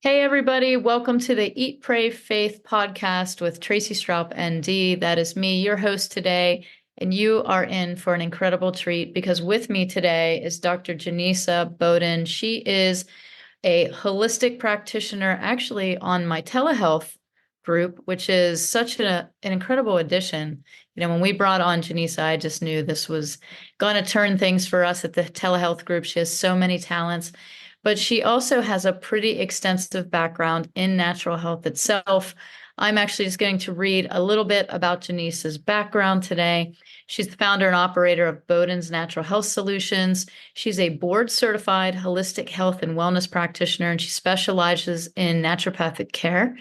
Hey, everybody. Welcome to the Eat, Pray, Faith podcast with Tracy Stroup, ND. That is me, your host today. And you are in for an incredible treat because with me today is Dr. Jeannisa Bowden. She is a holistic practitioner actually on my telehealth group, which is such an incredible addition. When we brought on Jeannisa, I just knew this was going to turn things for us at the telehealth group. She has so many talents, but she also has a pretty extensive background in natural health itself. I'm actually just going to read a little bit about Jeannisa's background today. She's the founder and operator of Bowden's Natural Health Solutions. She's a board certified holistic health and wellness practitioner, and she specializes in naturopathic care,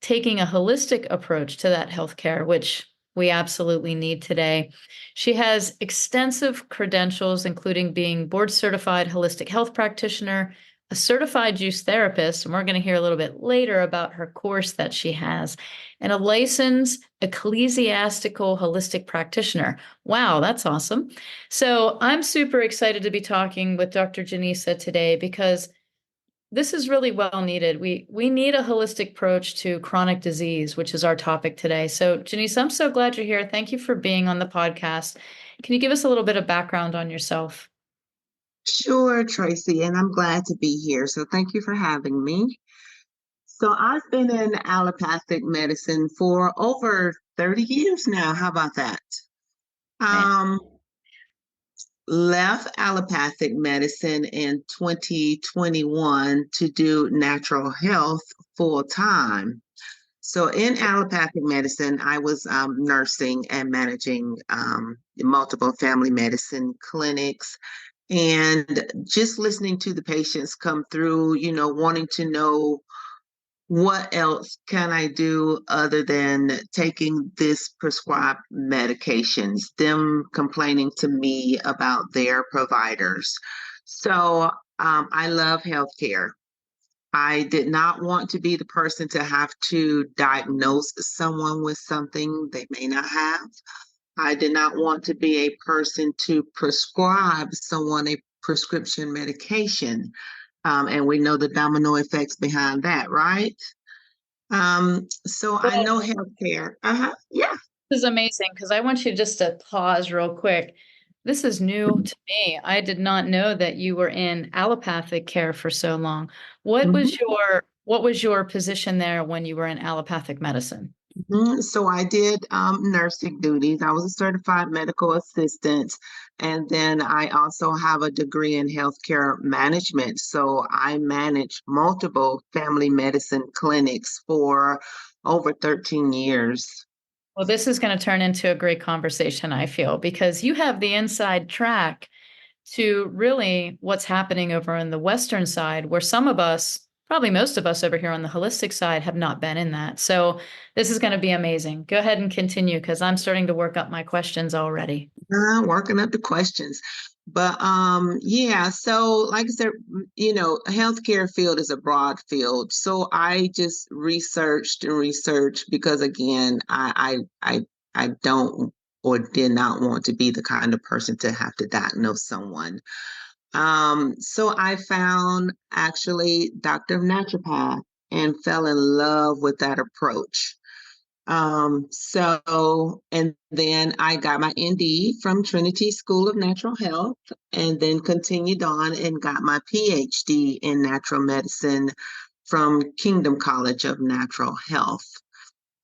taking a holistic approach to that healthcare, which we absolutely need today. She has extensive credentials, including being board certified holistic health practitioner, a certified juice therapist, and we're going to hear a little bit later about her course that she has, and a licensed ecclesiastical holistic practitioner. Wow, that's awesome. So I'm super excited to be talking with Dr. Jeannisa today because this is really well needed. We need a holistic approach to chronic disease, which is our topic today. So, Jeannisa, I'm so glad you're here. Thank you for being on the podcast. Can you give us a little bit of background on yourself? Sure, Tracy, and I'm glad to be here. So thank you for having me. So I've been in allopathic medicine for over 30 years now. How about that? Man. Um, Left allopathic medicine in 2021 to do natural health full time. So in allopathic medicine, I was nursing and managing multiple family medicine clinics and just listening to the patients come through, wanting to know what else can I do other than taking this prescribed medications, them complaining to me about their providers. So I love healthcare. I did not want to be the person to have to diagnose someone with something they may not have. I did not want to be a person to prescribe someone a prescription medication. And we know the domino effects behind that, right? So I know Well, healthcare. Yeah. this is amazing because I want you just to pause real quick. This is new to me. I did not know that you were in allopathic care for so long. What was your position there when you were in allopathic medicine? So I did nursing duties. I was a certified medical assistant, and then I also have a degree in healthcare management. So I managed multiple family medicine clinics for over 13 years. Well, this is going to turn into a great conversation, I feel, because you have the inside track to really what's happening over on the Western side, where some of us, probably most of us over here on the holistic side, have not been in that. So this is going to be amazing. Go ahead and continue because I'm starting to work up my questions already. Working up the questions. But yeah, so like I said, healthcare field is a broad field. So I just researched and researched because again, I don't or did not want to be the kind of person to have to diagnose someone. So I found actually Doctor of Naturopath and fell in love with that approach. And then I got my ND from Trinity School of Natural Health and then continued on and got my PhD in natural medicine from Kingdom College of Natural Health.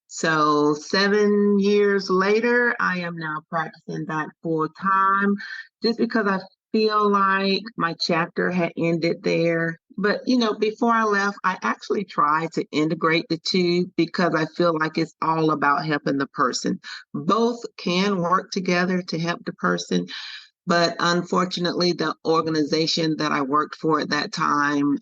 So 7 years later, I am now practicing that full time just because I feel like my chapter had ended there. But, before I left, I actually tried to integrate the two because I feel like it's all about helping the person. Both can work together to help the person. But unfortunately, the organization that I worked for at that time,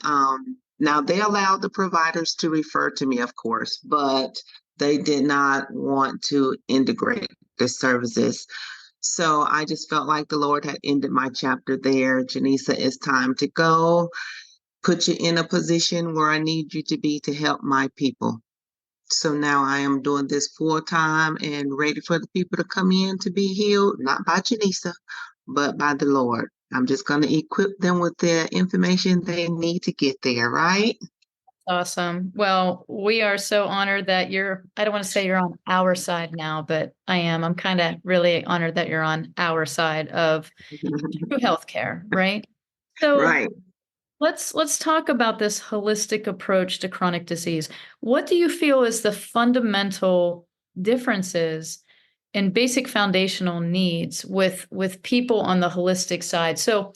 now they allowed the providers to refer to me, of course, but they did not want to integrate the services. So I just felt like the Lord had ended my chapter there. Jeannisa, it's time to go. Put you in a position where I need you to be to help my people. So now I am doing this full time and ready for the people to come in to be healed, not by Jeannisa, but by the Lord. I'm just going to equip them with the information they need to get there, right? Awesome. Well, we are so honored that I don't want to say you're on our side now, but I am. I'm kind of really honored that you're on our side of true healthcare, right? So Right. let's talk about this holistic approach to chronic disease. What do you feel is the fundamental differences in basic foundational needs with people on the holistic side? So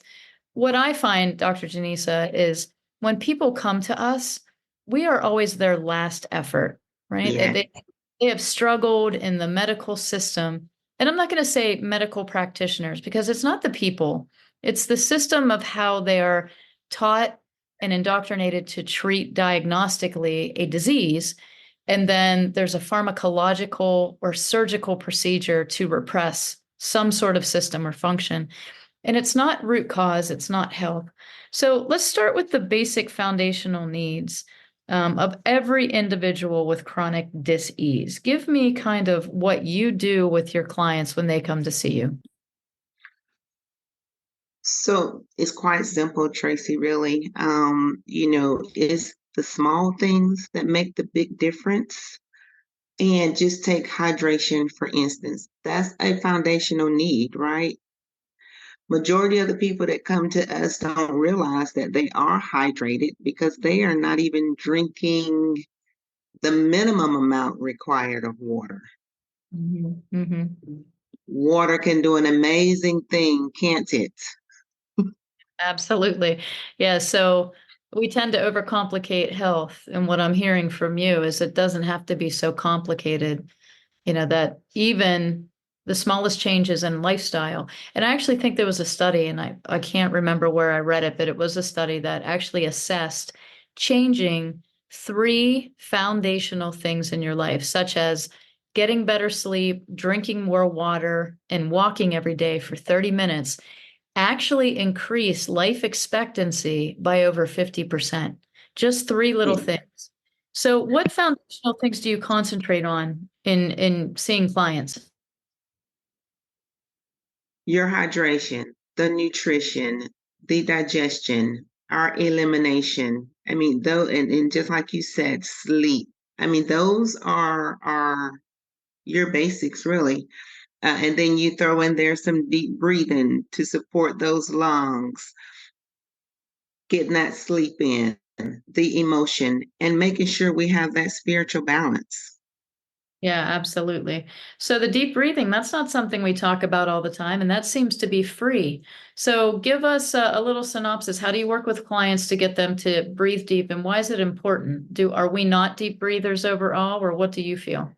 what I find, Dr. Jeannisa, is when people come to us, we are always their last effort, right? Yeah. They have struggled in the medical system. And I'm not going to say medical practitioners because it's not the people, it's the system of how they are taught and indoctrinated to treat diagnostically a disease. And then there's a pharmacological or surgical procedure to repress some sort of system or function. And it's not root cause, it's not health. So let's start with the basic foundational needs of every individual with chronic dis-ease. Give me kind of what you do with your clients when they come to see you. So it's quite simple, Tracy, really. It's the small things that make the big difference. And just take hydration, for instance. That's a foundational need, right? Majority of the people that come to us don't realize that they are hydrated because they are not even drinking the minimum amount required of water. Mhm, mhm. Water can do an amazing thing, can't it? Absolutely. Yeah. So we tend to overcomplicate health. And what I'm hearing from you is it doesn't have to be so complicated, that even the smallest changes in lifestyle. And I actually think there was a study, and I can't remember where I read it, but it was a study that actually assessed changing three foundational things in your life, such as getting better sleep, drinking more water, and walking every day for 30 minutes actually increase life expectancy by over 50%. Just three little Yeah. things. So what foundational things do you concentrate on in seeing clients? Your hydration, the nutrition, the digestion, our elimination. I mean, though, and just like you said, sleep. I mean, those are your basics, really. And then you throw in there some deep breathing to support those lungs, getting that sleep in, the emotion, and making sure we have that spiritual balance. Yeah, absolutely. So the deep breathing, that's not something we talk about all the time, and that seems to be free. So give us a little synopsis. How do you work with clients to get them to breathe deep, and why is it important? Are we not deep breathers overall, or what do you feel?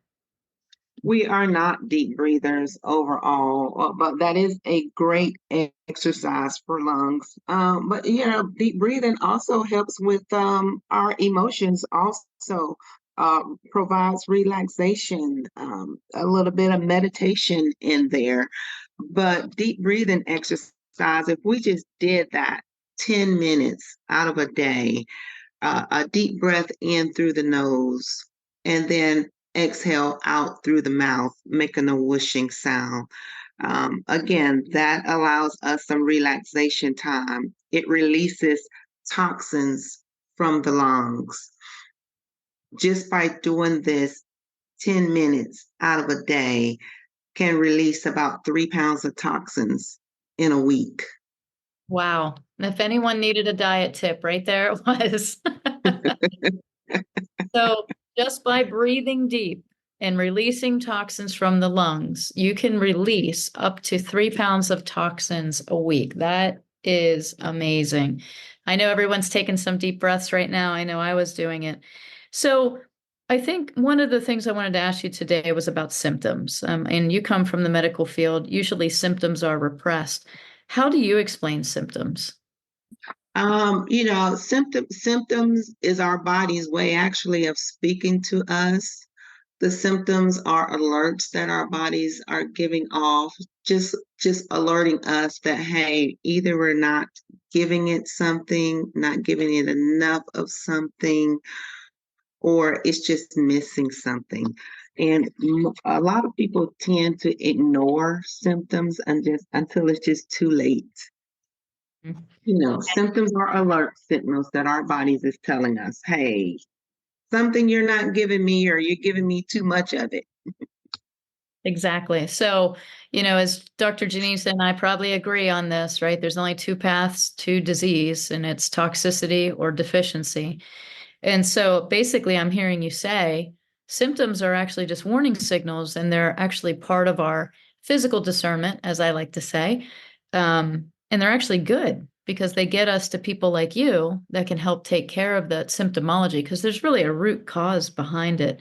We are not deep breathers overall, but that is a great exercise for lungs. But deep breathing also helps with our emotions. Also, provides relaxation, a little bit of meditation in there. But deep breathing exercise, if we just did that 10 minutes out of a day, a deep breath in through the nose, and then exhale out through the mouth, making a whooshing sound. Again, that allows us some relaxation time. It releases toxins from the lungs. Just by doing this 10 minutes out of a day can release about 3 pounds of toxins in a week. Wow. And if anyone needed a diet tip, right there it was. So just by breathing deep and releasing toxins from the lungs, you can release up to 3 pounds of toxins a week. That is amazing. I know everyone's taking some deep breaths right now. I know I was doing it. So I think one of the things I wanted to ask you today was about symptoms. And you come from the medical field. Usually symptoms are repressed. How do you explain symptoms? Symptoms is our body's way actually of speaking to us. The symptoms are alerts that our bodies are giving off, just alerting us that hey, either we're not giving it something, not giving it enough of something, or it's just missing something. And a lot of people tend to ignore symptoms and just until it's just too late. Symptoms are alert signals that our bodies is telling us, hey, something you're not giving me, or you're giving me too much of it. Exactly. So, as Dr. Jeannisa and I probably agree on this, right? There's only two paths to disease, and it's toxicity or deficiency. And so basically, I'm hearing you say symptoms are actually just warning signals, and they're actually part of our physical discernment, as I like to say. And they're actually good because they get us to people like you that can help take care of that symptomology because there's really a root cause behind it.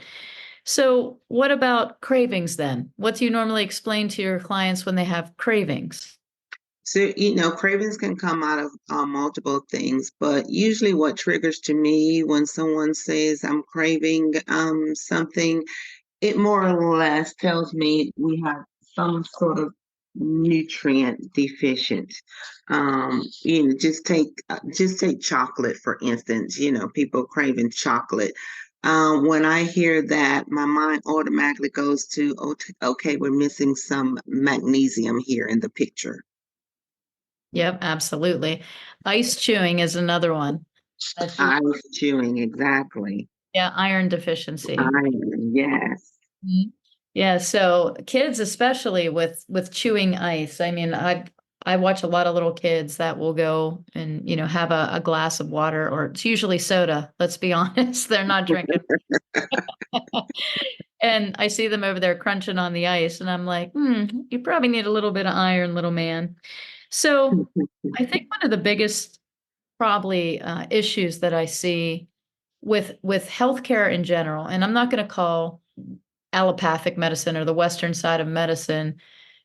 So, what about cravings then? What do you normally explain to your clients when they have cravings? So, cravings can come out of multiple things, but usually what triggers to me when someone says I'm craving something, it more or less tells me we have some sort of nutrient deficient. Just take chocolate for instance. People craving chocolate. When I hear that, my mind automatically goes to, okay, we're missing some magnesium here in the picture. Yep, absolutely. Ice chewing is another one. That's I was chewing, exactly. Yeah, iron deficiency. Yes. Mhm. Yeah, so kids especially with chewing ice. I mean, I watch a lot of little kids that will go and, have a glass of water, or it's usually soda, let's be honest. They're not drinking. And I see them over there crunching on the ice, and I'm like, you probably need a little bit of iron, little man. So I think one of the biggest probably issues that I see with healthcare in general, and I'm not going to call allopathic medicine or the Western side of medicine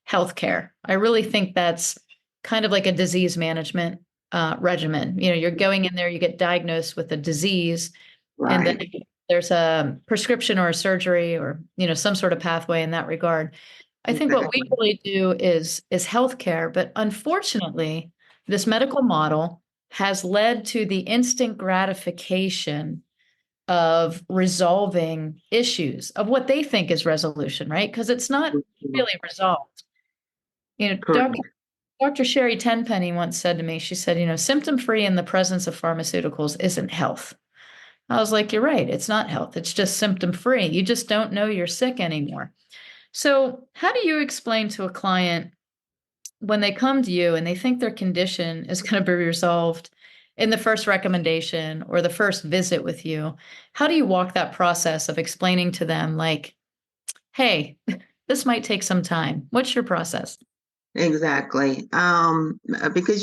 healthcare. I really think that's kind of like a disease management regimen. You're going in there, you get diagnosed with a disease, and then Right. there's a prescription or a surgery or some sort of pathway in that regard. I think what we Exactly. really do is healthcare, but unfortunately, this medical model has led to the instant gratification of resolving issues of what they think is resolution, right? Because it's not Mhm. really resolved. Correct. Dr. Sherry Tenpenny once said to me, she said, symptom free in the presence of pharmaceuticals isn't health. I was like, you're right. It's not health. It's just symptom free. You just don't know you're sick anymore. So, how do you explain to a client when they come to you and they think their condition is going to be resolved in the first recommendation or the first visit with you? How do you walk that process of explaining to them, like, hey, this might take some time? What's your process? Exactly. Because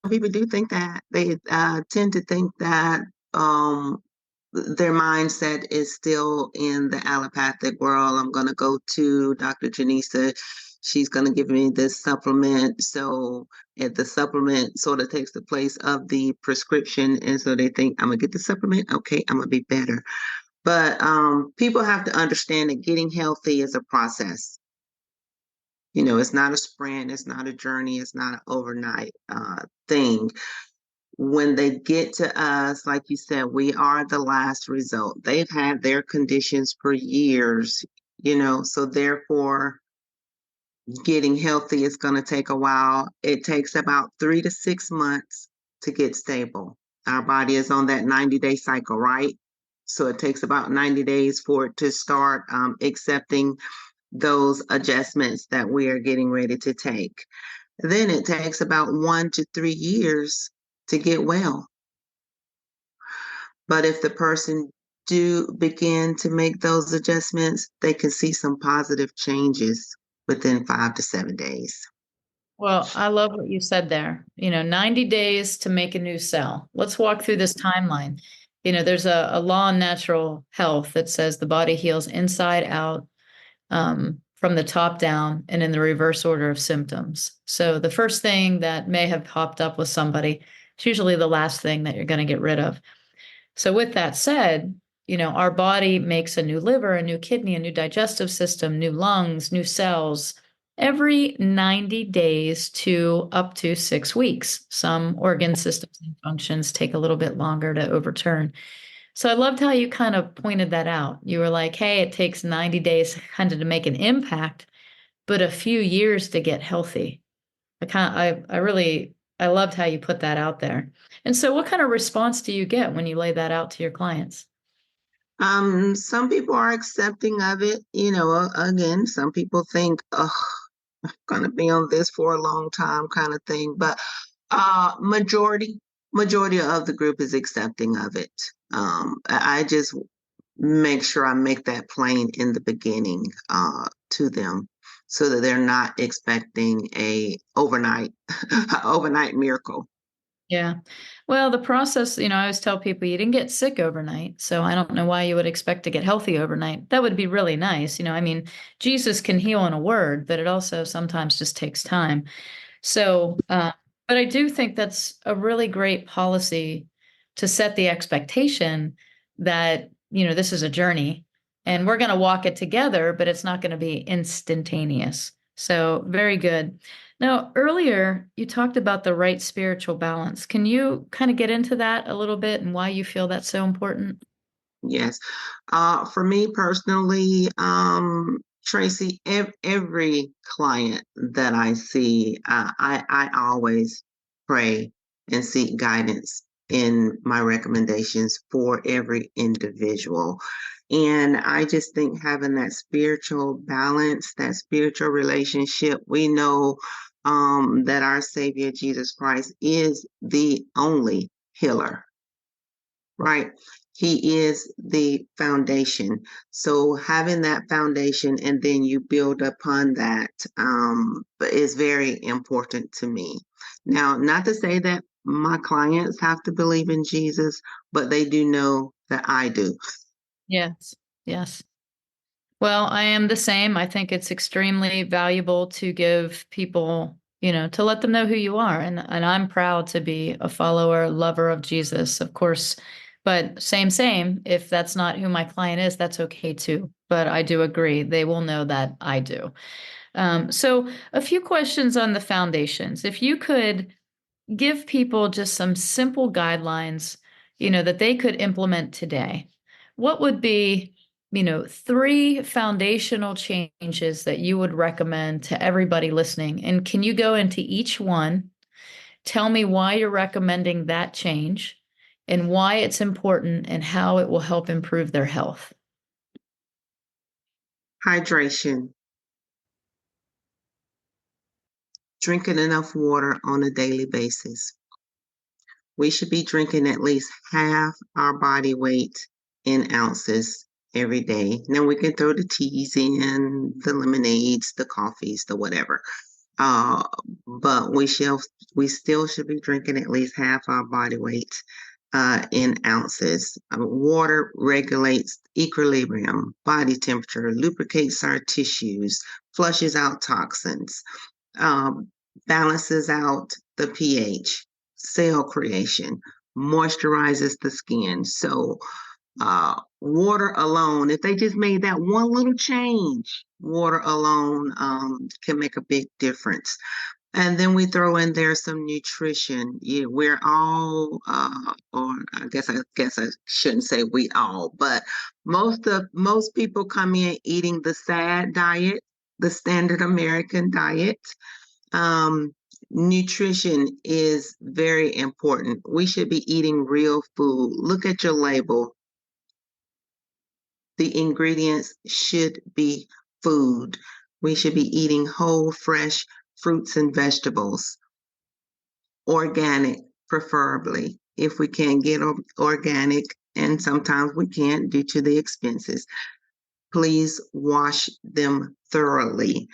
people do think that they tend to think that um, their mindset is still in the allopathic world. I'm going to go to Dr. Jeannisa. She's going to give me this supplement. So if the supplement sort of takes the place of the prescription, and so they think I'm gonna get the supplement, okay, I'm gonna be better. But people have to understand that getting healthy is a process. It's not a sprint, it's not a journey, it's not an overnight thing. When they get to us, like you said, we are the last result. They've had their conditions for years, so therefore, getting healthy is going to take a while. It takes about 3 to 6 months to get stable. Our body is on that 90-day cycle, right? So it takes about 90 days for it to start accepting those adjustments that we are getting ready to take. Then it takes about 1 to 3 years to get well. But if the person do begin to make those adjustments, they can see some positive changes within 5 to 7 days. Well, I love what you said there. 90 days to make a new cell. Let's walk through this timeline. There's a law in natural health that says the body heals inside out, from the top down and in the reverse order of symptoms. So the first thing that may have popped up with somebody, it's usually the last thing that you're going to get rid of. So with that said, our body makes a new liver, a new kidney, a new digestive system, new lungs, new cells every 90 days to up to 6 weeks. Some organ systems and functions take a little bit longer to overturn. So I loved how you kind of pointed that out. You were like, hey, it takes 90 days kind of to make an impact, but a few years to get healthy. I really I loved how you put that out there. And so what kind of response do you get when you lay that out to your clients? Some people are accepting of it. Again, some people think, oh, I'm gonna be on this for a long time kind of thing. But majority of the group is accepting of it. I just make sure I make that plain in the beginning to them so that they're not expecting a overnight miracle. Yeah. Well, the process, I always tell people you didn't get sick overnight. So I don't know why you would expect to get healthy overnight. That would be really nice. I mean, Jesus can heal in a word, but it also sometimes just takes time. So, but I do think that's a really great policy to set the expectation that, this is a journey and we're going to walk it together, but it's not going to be instantaneous. So, very good. Now, earlier you talked about the right spiritual balance. Can you kind of get into that a little bit and why you feel that's so important? Yes. For me personally, Tracy, every client that I see, I always pray and seek guidance in my recommendations for every individual. And I just think having that spiritual balance, that spiritual relationship, we know that our Savior Jesus Christ is the only healer, right? He is the foundation. So having that foundation and then you build upon that is very important to me. Now, not to say that my clients have to believe in Jesus, but they do know that I do. Yes. Yes. Well, I am the same. I think it's extremely valuable to give people, to let them know who you are. And I'm proud to be a follower, lover of Jesus, of course. But same. If that's not who my client is, that's okay too. But I do agree. They will know that I do. So a few questions on the foundations. If you could give people just some simple guidelines, that they could implement today, what would be, three foundational changes that you would recommend to everybody listening? And can you go into each one? Tell me why you're recommending that change and why it's important and how it will help improve their health. Hydration, drinking enough water on a daily basis. We should be drinking at least half our body weight in ounces every day. Now we can throw the teas in, the lemonades, the coffees, the whatever. Uh, but we still should be drinking at least half our body weight in ounces. Water regulates equilibrium, body temperature, lubricates our tissues, flushes out toxins, um, balances out the pH, cell creation, moisturizes the skin. So, water alone, if they just made that one little change, water alone can make a big difference. And then we throw in there some nutrition. Yeah, we're all, or I guess I shouldn't say we all, but most people come in eating the SAD diet, the standard American diet. Um, Nutrition is very important. We should be eating real food. Look at your label. The ingredients should be food. We should be eating whole, fresh fruits and vegetables, organic, preferably. If we can get organic, and sometimes we can't due to the expenses, please wash them thoroughly.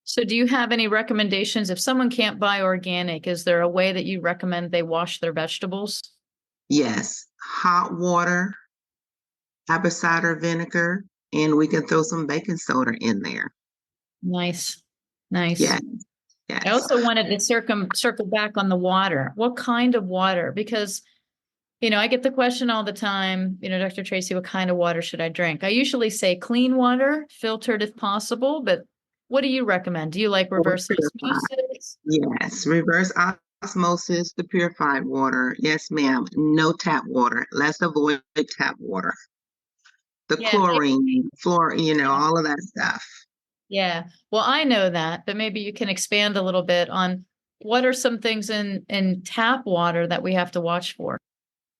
So, do you have any recommendations? If someone can't buy organic, is there a way that you recommend they wash their vegetables? Yes, hot water, apple cider vinegar, and we can throw some baking soda in there. Nice. Nice. Yes, I yes. also wanted to circle back on the water. What kind of water? Because, I get the question all the time, Dr. Tracy, what kind of water should I drink? I usually say clean water, filtered if possible, but what do you recommend? Do you like Or reverse purified. osmosis? Yes, reverse osmosis, the purified water. Yes, ma'am. No tap water. Let's avoid tap water. The Yeah, chlorine, fluorine, all of that stuff. Yeah. Well, I know that, but maybe you can expand a little bit on what are some things in tap water that we have to watch for?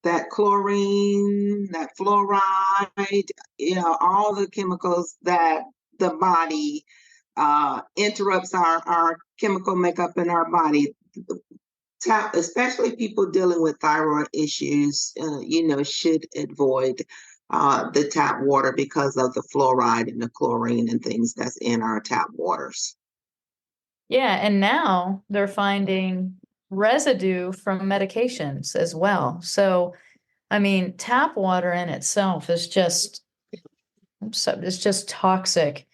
That chlorine, that fluoride, all the chemicals that the body interrupts our chemical makeup in our body. Tap, especially people dealing with thyroid issues, should avoid the tap water because of the fluoride and the chlorine and things that's in our tap waters. Yeah, and now they're finding residue from medications as well. So, I mean, tap water in itself is just it's just toxic.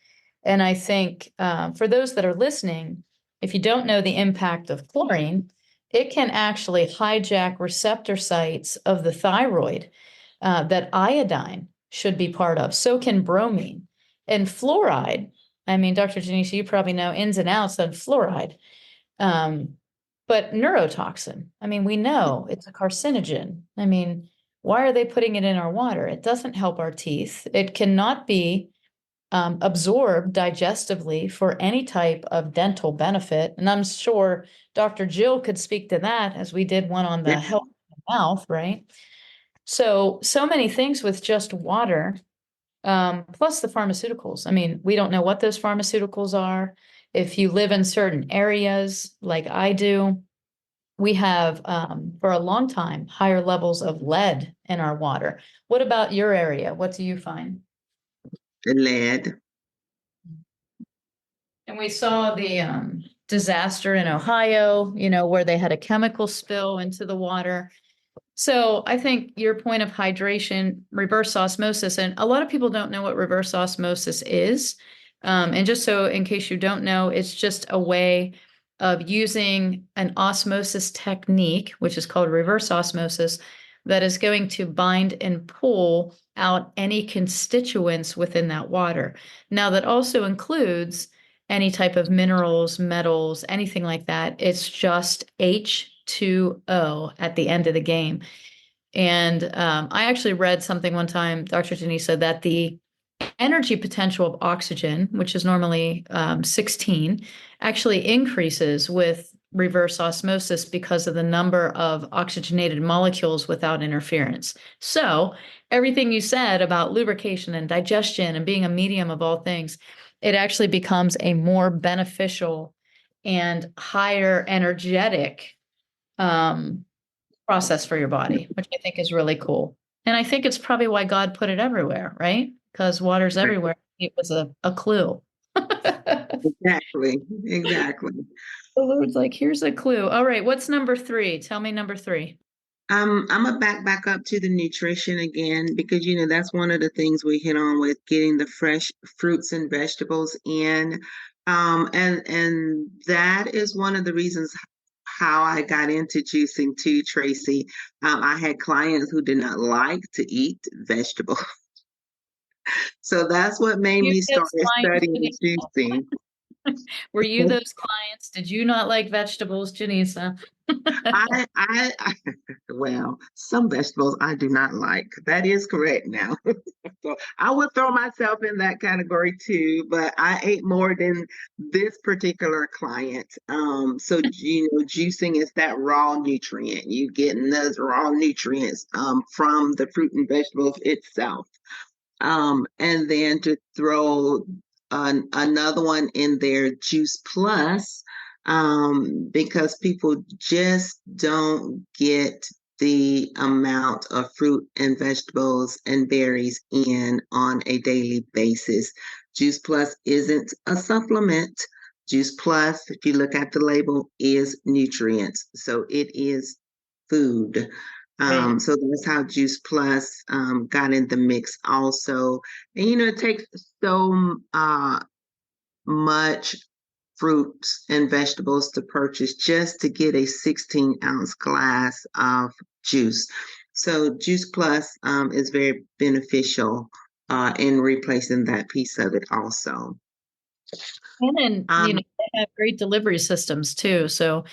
And I think for those that are listening, if you don't know the impact of chlorine, it can actually hijack receptor sites of the thyroid that iodine should be part of. So can bromine and fluoride. I mean, Dr. Jeannisa, you probably know ins and outs on fluoride. Um, but neurotoxin, I mean, we know it's a carcinogen. I mean, why are they putting it in our water? It doesn't help our teeth. It cannot be absorbed digestively for any type of dental benefit. And I'm sure Dr. Jill could speak to that as we did one on Yeah. the health of the mouth, right? So many things with just water, plus the pharmaceuticals. I mean, we don't know what those pharmaceuticals are. If you live in certain areas like I do, we have for a long time higher levels of lead in our water. What about your area? What do you find? The lead. And we saw the disaster in Ohio, where they had a chemical spill into the water. So I think your point of hydration, reverse osmosis, and a lot of people don't know what reverse osmosis is. And just so in case you don't know, it's just a way of using an osmosis technique, which is called reverse osmosis, that is going to bind and pull out any constituents within that water. Now, that also includes any type of minerals, metals, anything like that. It's just H2O at the end of the game. And I actually read something one time, Dr. Jeannisa, that the energy potential of oxygen, which is normally 16, actually increases with reverse osmosis because of the number of oxygenated molecules without interference. So, everything you said about lubrication and digestion and being a medium of all things, it actually becomes a more beneficial and higher energetic um, process for your body, which I think is really cool. And I think it's probably why God put it everywhere, right? Because water's everywhere. It was a clue. The Exactly, exactly. Lord's like, here's a clue. All right, what's number three? Tell me number three. I'm gonna back up to the nutrition again because that's one of the things we hit on with getting the fresh fruits and vegetables in, and that is one of the reasons how I got into juicing too, Tracy. I had clients who did not like to eat vegetables, so that's what made You me those start clients, studying juicing. were you those clients? Did you not like vegetables, Jeannisa? I well, some vegetables I do not like. That is correct now. So I would throw myself in that category too, but I ate more than this particular client. So juicing is that raw nutrient. You getting those raw nutrients from the fruit and vegetables itself. And then to throw another one in there, Juice Plus, because people just don't get the amount of fruit and vegetables and berries in on a daily basis. Juice Plus isn't a supplement. Juice Plus, if you look at the label, is nutrients. So it is food. Right. So that's how Juice Plus got in the mix also. And it takes so much fruits and vegetables to purchase just to get a 16-ounce glass of juice. So Juice Plus is very beneficial in replacing that piece of it also. And then, Um, they have great delivery systems too. So,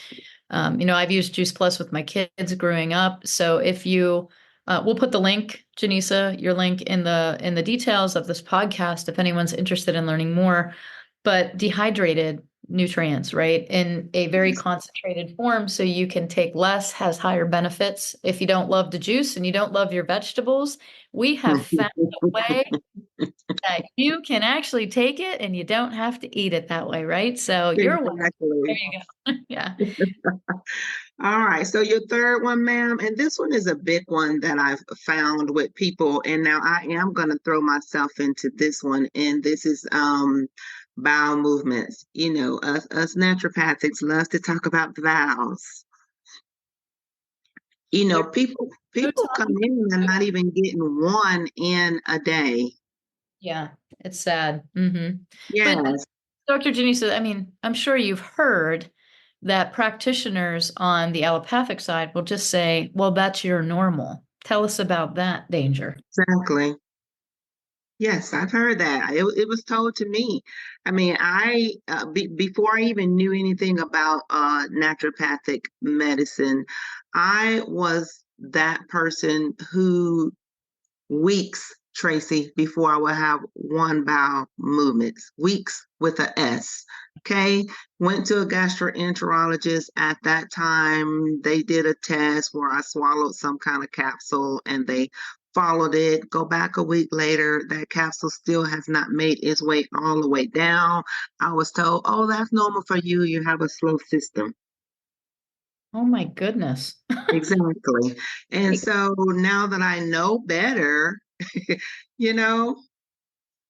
I've used Juice Plus with my kids growing up. So if you, we'll put the link, Jeannisa, your link in the details of this podcast if anyone's interested in learning more. but dehydrated nutrients, right? In a very concentrated form, so you can take less, has higher benefits. If you don't love the juice and you don't love your vegetables, we have found a way that you can actually take it and you don't have to eat it that way, right? So you're welcome. There Exactly. you go. Yeah. All right. So your third one, ma'am, and this one is a big one that I've found with people. And now I am going to throw myself into this one. And this is bowel movements. You know, us naturopathics love to talk about the bowels. You know, There people come in and are not even getting one in a day. Yeah, it's sad. But Yes, Dr. Jeannisa, I mean, I'm sure you've heard that practitioners on the allopathic side will just say, well, that's your normal. Tell us about that danger. exactly. Yes, I've heard that. It was told to me. I mean, before I even knew anything about naturopathic medicine, I was that person who weeks, Tracy, before I would have one bowel movement. Weeks with a S. Okay. Went to a gastroenterologist at that time. They did a test where I swallowed some kind of capsule and they followed it. Go back a week later, that capsule still has not made its way all the way down. I was told, oh, that's normal for you. You have a slow system. Oh my goodness. Exactly. And so now that I know better, you know,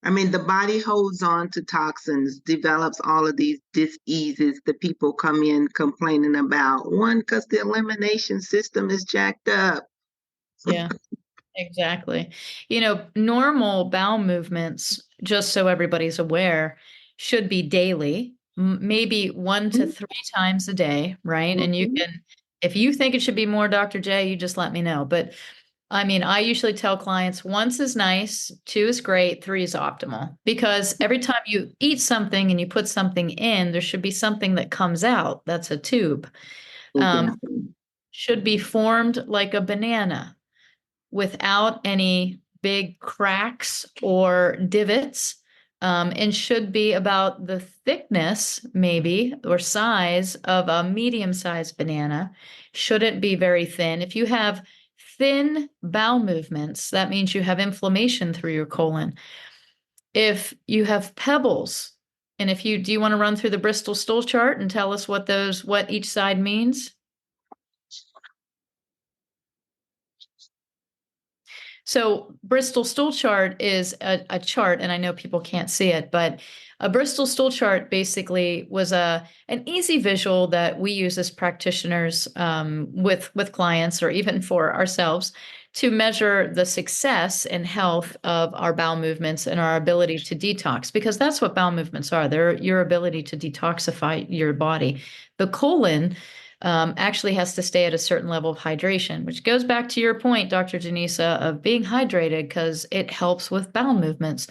I mean, the body holds on to toxins, develops all of these diseases that people come in complaining about. One, because the elimination system is jacked up. Yeah, exactly. Normal bowel movements, just so everybody's aware, should be daily, maybe 1 to 3 times a day, right? And you Mhm. can, if you think it should be more, Dr. J, you just let me know. But I mean, I usually tell clients once is nice, two is great, three is optimal. Because every time you eat something and you put something in, there should be something that comes out. That's a tube. Um, Exactly. should be formed like a banana without any big cracks or divots. And should be about the thickness, maybe, or size of a medium-sized banana. Shouldn't be very thin. If you have thin bowel movements, that means you have inflammation through your colon. If you have pebbles, and if you do you want to run through the Bristol stool chart and tell us what each side means? So Bristol stool chart is a chart, and I know people can't see it, but a Bristol stool chart basically was an easy visual that we use as practitioners with clients or even for ourselves to measure the success and health of our bowel movements and our ability to detox, because that's what bowel movements are. They're your ability to detoxify your body. The colon actually has to stay at a certain level of hydration, which goes back to your point, Dr. Jeannisa, of being hydrated because it helps with bowel movements.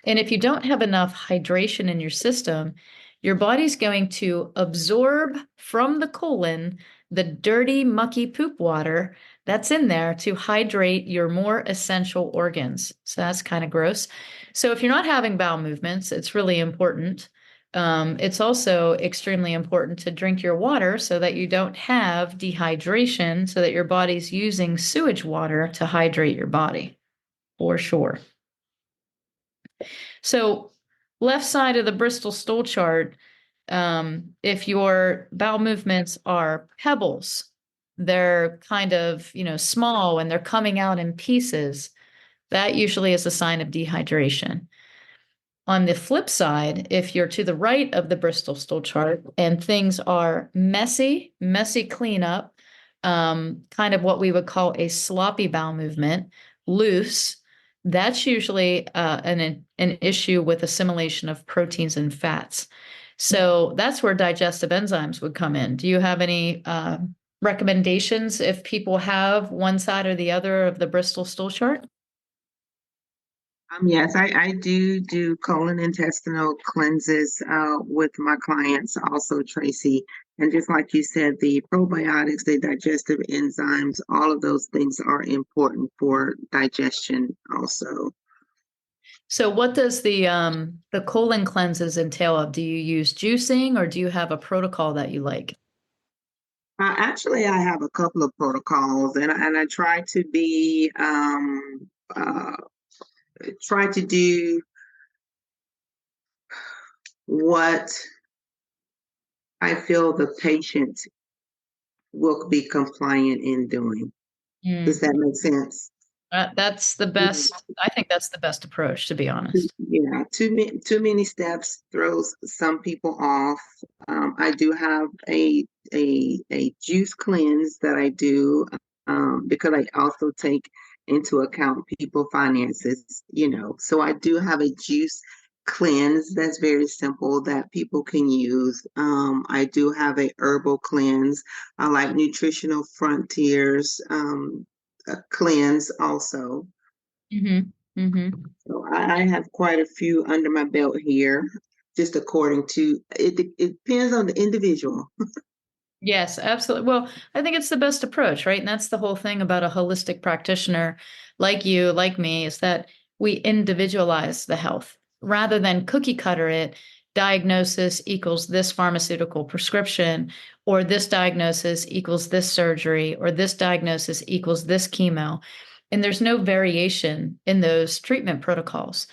And if you don't have enough hydration in your system, your body's going to absorb from the colon the dirty, mucky poop water that's in there to hydrate your more essential organs. So that's kind of gross. So if you're not having bowel movements, it's really important. It's also extremely important to drink your water so that you don't have dehydration, so that your body's using sewage water to hydrate your body, for sure. So, left side of the Bristol stool chart, if your bowel movements are pebbles, they're kind of, small and they're coming out in pieces, that usually is a sign of dehydration. On the flip side, if you're to the right of the Bristol stool chart and things are messy cleanup, kind of what we would call a sloppy bowel movement, loose, that's usually an issue with assimilation of proteins and fats. So that's where digestive enzymes would come in. Do you have any recommendations if people have one side or the other of the Bristol stool chart? Yes, I do colon intestinal cleanses with my clients also, Tracy. And just like you said, the probiotics, the digestive enzymes, all of those things are important for digestion also. So what does the colon cleanses entail of? Do you use juicing or do you have a protocol that you like? Actually, I have a couple of protocols, and I try to be try to do what I feel the patient will be compliant in doing. Does Mm. that make sense? That's the best. I think that's the best approach, to be honest. Yeah, too many steps throws some people off. I do have a juice cleanse that I do because I also take into account people finances, So I do have a juice cleanse that's very simple that people can use. I do have a herbal cleanse. I like nutritional frontiers cleanse also. Hmm. Hmm. So I have quite a few under my belt here, just according to it. It depends on the individual. Yes, absolutely. Well, I think it's the best approach, right? And that's the whole thing about a holistic practitioner like you, like me, is that we individualize the health rather than cookie cutter it. Diagnosis equals this pharmaceutical prescription, or this diagnosis equals this surgery, or this diagnosis equals this chemo. And there's no variation in those treatment protocols.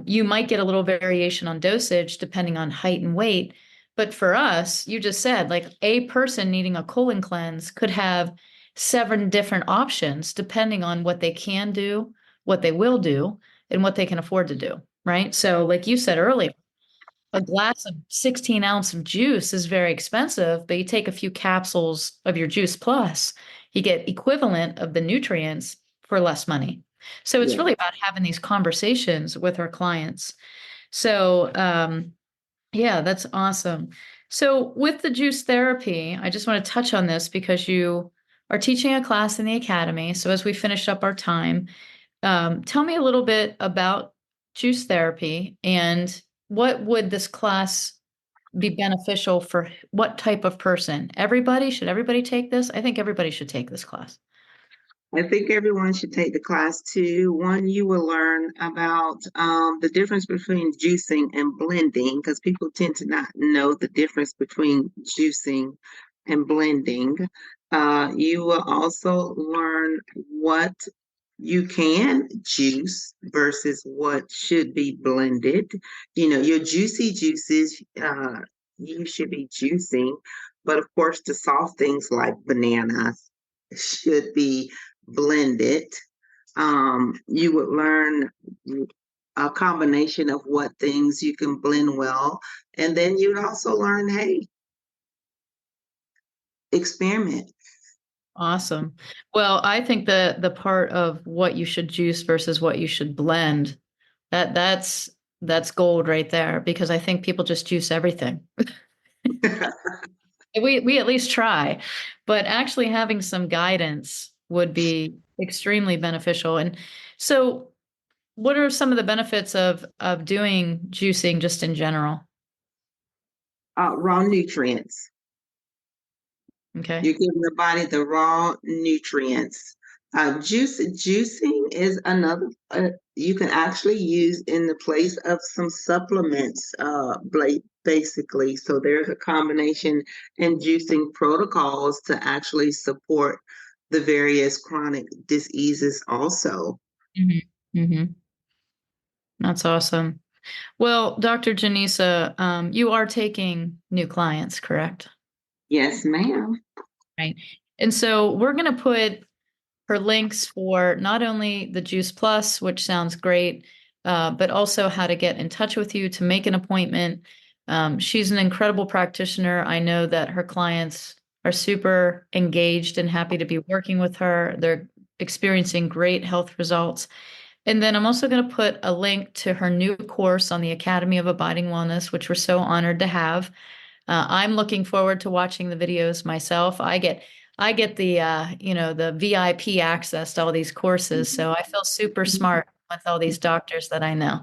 You might get a little variation on dosage depending on height and weight, but for us, you just said like a person needing a colon cleanse could have 7 different options depending on what they can do, what they will do, and what they can afford to do. Right. So, like you said earlier, a glass of 16 ounce of juice is very expensive, but you take a few capsules of your juice plus, you get equivalent of the nutrients for less money. So it's Yeah. really about having these conversations with our clients. So, yeah, that's awesome. So, with the juice therapy, I just want to touch on this because you are teaching a class in the academy. So, as we finish up our time, tell me a little bit about juice therapy and what would this class be beneficial for what type of person? Everybody? Should everybody take this? I think everybody should take this class. I think everyone should take the class too. One, you will learn about the difference between juicing and blending because people tend to not know the difference between juicing and blending. You will also learn what you can juice versus what should be blended. Your juicy juices, you should be juicing, but of course, the soft things like bananas should be blended. You would learn a combination of what things you can blend well, and then you'd also learn, hey, experiment. Awesome. Well, I think the part of what you should juice versus what you should blend, that's gold right there because I think people just juice everything. We at least try, but actually having some guidance would be extremely beneficial. And so what are some of the benefits of doing juicing just in general? Raw nutrients. Okay. You're giving the body the raw nutrients. Juicing is another you can actually use in the place of some supplements, basically. So there's a combination in juicing protocols to actually support the various chronic diseases also. Hmm. Hmm. That's awesome. Well, Dr. Janisa, you are taking new clients, correct? Yes, ma'am. Right. And so we're going to put her links for not only the Juice Plus, which sounds great, but also how to get in touch with you to make an appointment. She's an incredible practitioner. I know that her clients are super engaged and happy to be working with her. They're experiencing great health results. And then I'm also going to put a link to her new course on the Academy of Abiding Wellness, which we're so honored to have. I'm looking forward to watching the videos myself. I get the VIP access to all these courses, so I feel super smart with all these doctors that I know.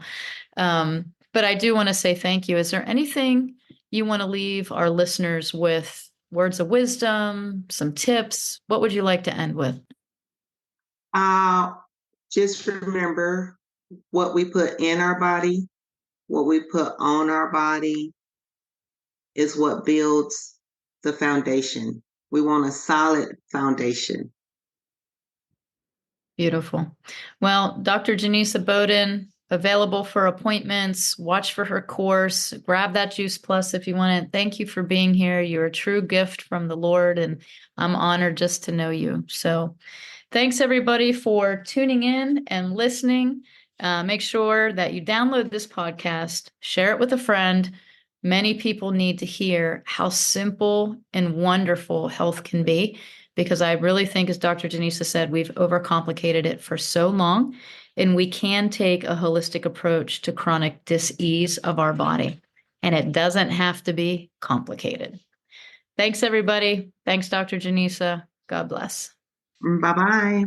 But I do want to say thank you. Is there anything you want to leave our listeners with? Words of wisdom, some tips? What would you like to end with? Uh, just remember what we put in our body, what we put on our body is what builds the foundation. We want a solid foundation. Beautiful. Well, Dr. Jeannisa Bowden, available for appointments. Watch for her course. Grab that Juice Plus if you want it. Thank you for being here. You're a true gift from the Lord, and I'm honored just to know you. So thanks everybody for tuning in and listening. Make sure that you download this podcast, share it with a friend. Many people need to hear how simple and wonderful health can be, because I really think, as Dr. Jeannisa said, we've overcomplicated it for so long, and we can take a holistic approach to chronic dis-ease of our body, and it doesn't have to be complicated. Thanks, everybody. Thanks, Dr. Jeannisa. God bless. Bye-bye.